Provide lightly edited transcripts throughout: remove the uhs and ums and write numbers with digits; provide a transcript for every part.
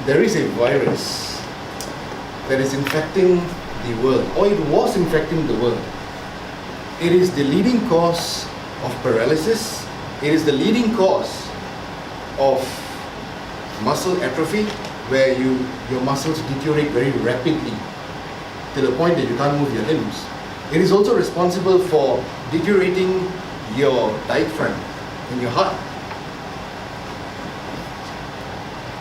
there is a virus that is infecting the world, or it was infecting the world. It is the leading cause of paralysis. It is the leading cause of muscle atrophy, where your muscles deteriorate very rapidly to the point that you can't move your limbs. It is also responsible for deteriorating your diaphragm in your heart.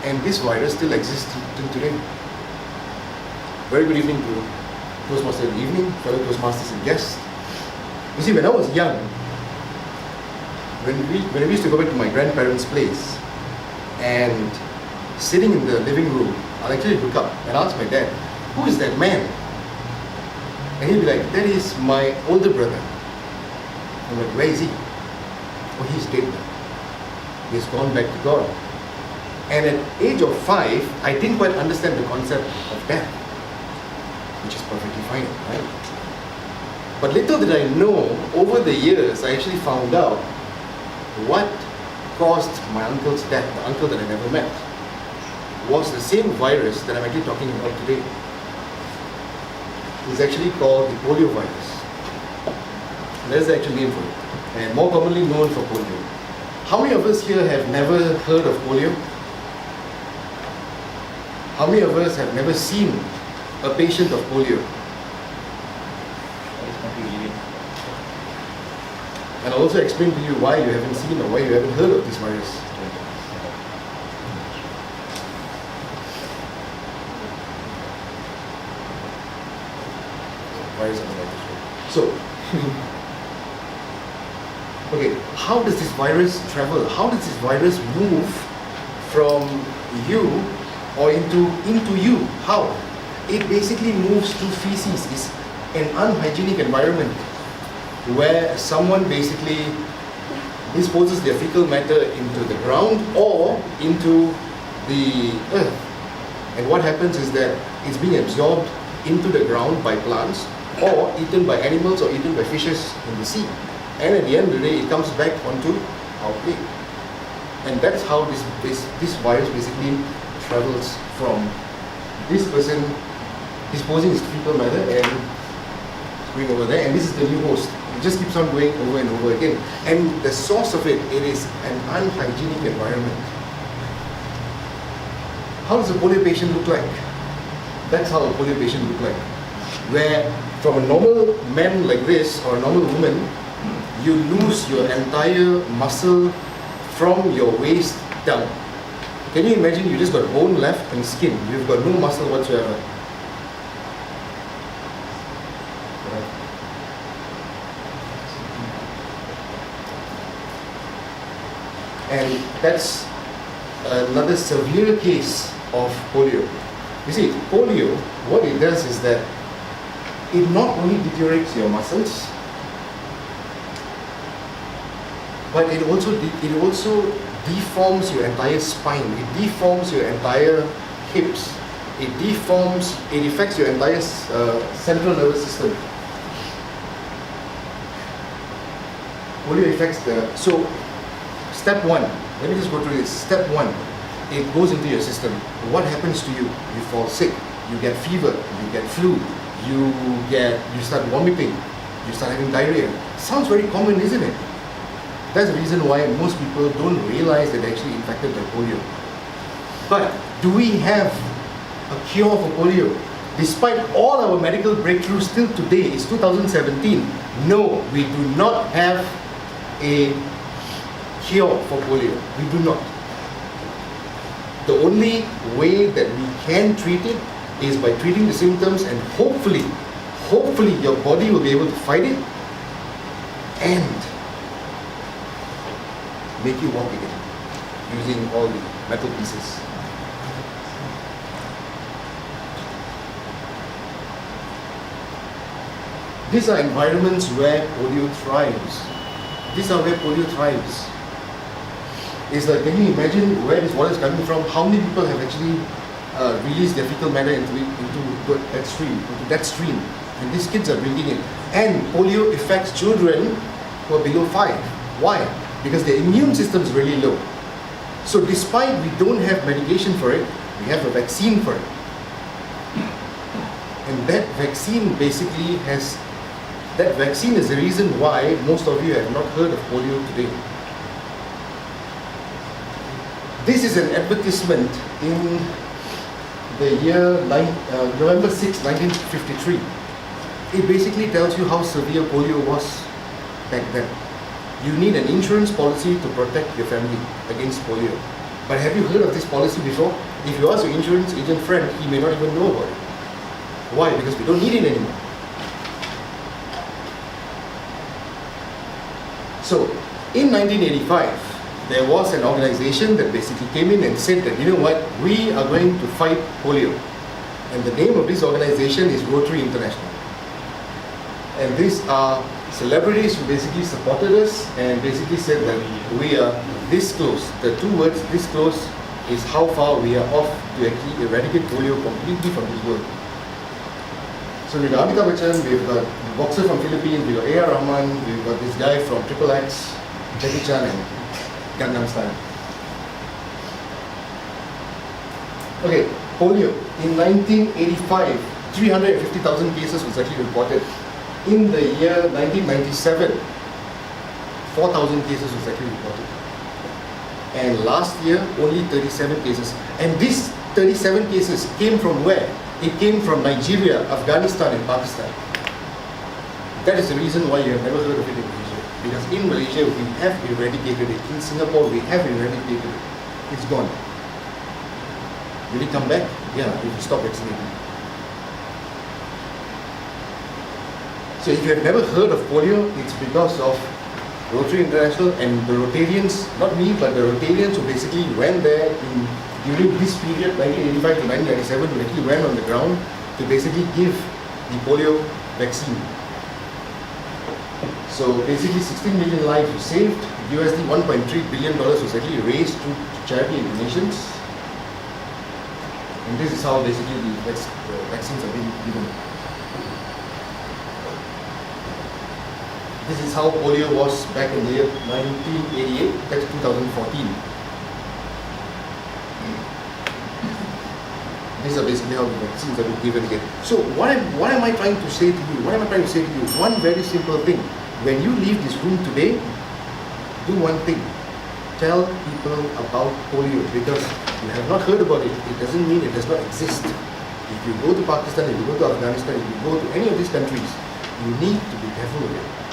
And this virus still exists till today. Very good evening to Toastmaster of the evening, fellow Toastmasters and guests. You see, when I was young, when we used to go back to my grandparents' place, and sitting in the living room, I'll actually look up and ask my dad, "Who is that man?" And he'd be like, "That is my older brother." I'm like, "Where is he?" "Oh, he's dead now. He's gone back to God." And at age of 5, I didn't quite understand the concept of death, which is perfectly fine, right? But little did I know, over the years, I actually found out what caused my uncle's death, the uncle that I never met, was the same virus that I'm actually talking about today. It's actually called the polio virus. That's the actual name for it, and more commonly known for polio. How many of us here have never heard of polio? How many of us have never seen a patient of polio? And I'll also explain to you why you haven't seen or why you haven't heard of this virus. So, okay, how does this virus travel? How does this virus move from you or into you? How? It basically moves through feces. It's an unhygienic environment where someone basically disposes their fecal matter into the ground or into the earth. And what happens is that it's being absorbed into the ground by plants, or eaten by animals, or eaten by fishes in the sea. And at the end of the day, it comes back onto our plate. And that's how this virus basically travels from this person disposing his fecal matter and going over there, and this is the new host. It just keeps on going over and over again. And the source of it is an unhygienic environment. How does a polio patient look like? That's how a polio patient look like. Where from a normal man like this, or a normal woman, you lose your entire muscle from your waist down. Can you imagine you just got bone left and skin? You've got no muscle whatsoever. And that's another severe case of polio. You see, polio, what it does is that it not only deteriorates your muscles, but it also deforms your entire spine. It deforms your entire hips. It affects your entire central nervous system. Polio affects so step 1, let me just go through this. Step 1, it goes into your system. What happens to you? You fall sick, you get fever, you get flu, you start vomiting, you start having diarrhea. Sounds very common, isn't it? That's the reason why most people don't realize that they're actually infected by polio. But do we have a cure for polio? Despite all our medical breakthroughs till today, it's 2017. No, we do not have a cure for polio. We do not. The only way that we can treat it is by treating the symptoms, and hopefully your body will be able to fight it and make you walk again using all the metal pieces. These are environments where polio thrives. These are where polio thrives. It's like, can you imagine where this water is coming from? How many people have actually released their fecal matter into that stream? And these kids are drinking it. And polio affects children who are below 5. Why? Because their immune system is really low. So despite we don't have medication for it, We have a vaccine for it. And that vaccine basically that vaccine is the reason why most of you have not heard of polio today. This is an advertisement in the year November 6, 1953. It basically tells you how severe polio was back then. You need an insurance policy to protect your family against polio. But have you heard of this policy before? If you ask your insurance agent friend, he may not even know about it. Why? Because we don't need it anymore. So, in 1985, there was an organization that basically came in and said that, you know what, we are going to fight polio. And the name of this organization is Rotary International. And these are celebrities who basically supported us and basically said that we are this close. The two words, this close, is how far we are off to actually eradicate polio completely from this world. So we've got Amitabh Bachchan, we've got the boxer from Philippines, we've got A.R. Rahman, we've got this guy from Triple X, Jackie Chan and Gangnam Style. Okay, polio. In 1985, 350,000 cases was actually reported. In the year 1997, 4,000 cases was actually reported. And last year, only 37 cases. And these 37 cases came from where? It came from Nigeria, Afghanistan and Pakistan. That is the reason why you have never heard of it in Malaysia. Because in Malaysia, we have eradicated it. In Singapore, we have eradicated it. It's gone. Will it come back? Yeah, if you stop vaccinating. So if you have never heard of polio, it's because of Rotary International and the Rotarians, not me, but the Rotarians who basically went there during this period, 1985 to 1997, who actually went on the ground to basically give the polio vaccine. So basically 16 million lives were saved, USD $1.3 billion was actually raised through charity and donations. And this is how basically the vaccines are being given. This is how polio was back in the year 1988, that's 2014. These are basically how the vaccines are being given again. So what am I trying to say to you? What am I trying to say to you? One very simple thing. When you leave this room today, do one thing. Tell people about polio, because you have not heard about it. It doesn't mean it does not exist. If you go to Pakistan, if you go to Afghanistan, if you go to any of these countries, you need to be careful with it.